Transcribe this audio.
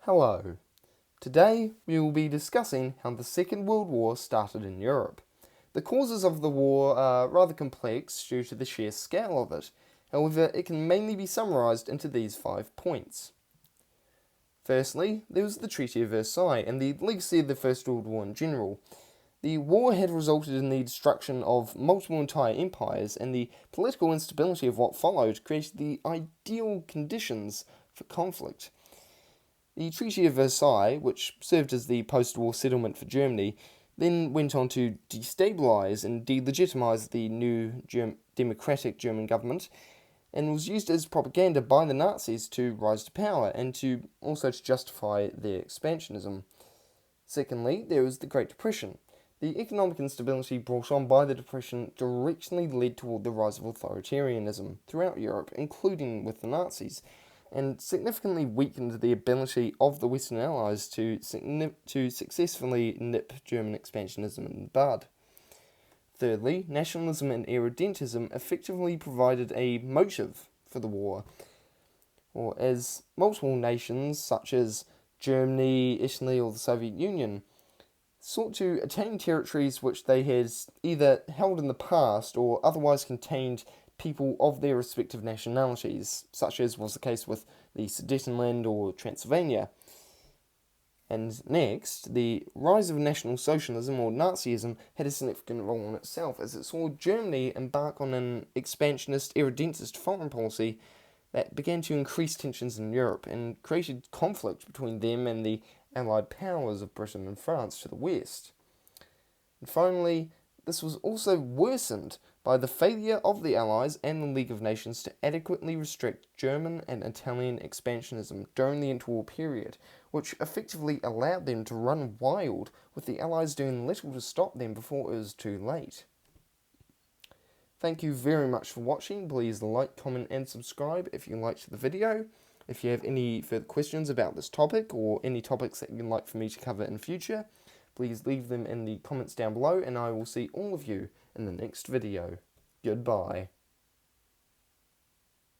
Hello. Today we will be discussing how the Second World War started in Europe. The causes of the war are rather complex due to the sheer scale of it. However, it can mainly be summarised into these 5 points. Firstly, there was the Treaty of Versailles and the legacy of the First World War in general. The war had resulted in the destruction of multiple entire empires, and the political instability of what followed created the ideal conditions for conflict. The Treaty of Versailles, which served as the post-war settlement for Germany, then went on to destabilise and delegitimise the new democratic German government, and was used as propaganda by the Nazis to rise to power and to also to justify their expansionism. Secondly, there was the Great Depression. The economic instability brought on by the Depression directly led toward the rise of authoritarianism throughout Europe, including with the Nazis, and significantly weakened the ability of the Western Allies to successfully nip German expansionism in the bud. Thirdly, nationalism and irredentism effectively provided a motive for the war, or as multiple nations such as Germany, Italy, or the Soviet Union sought to attain territories which they had either held in the past or otherwise contained people of their respective nationalities, such as was the case with the Sudetenland or Transylvania. And next, the rise of National Socialism or Nazism had a significant role in itself, as it saw Germany embark on an expansionist, irredentist foreign policy that began to increase tensions in Europe and created conflict between them and the Allied powers of Britain and France to the west. And finally, this was also worsened by the failure of the Allies and the League of Nations to adequately restrict German and Italian expansionism during the interwar period, which effectively allowed them to run wild, with the Allies doing little to stop them before it was too late. Thank you very much for watching. Please like, comment and subscribe if you liked the video. If you have any further questions about this topic or any topics that you'd like for me to cover in future, please leave them in the comments down below, and I will see all of you in the next video. Goodbye.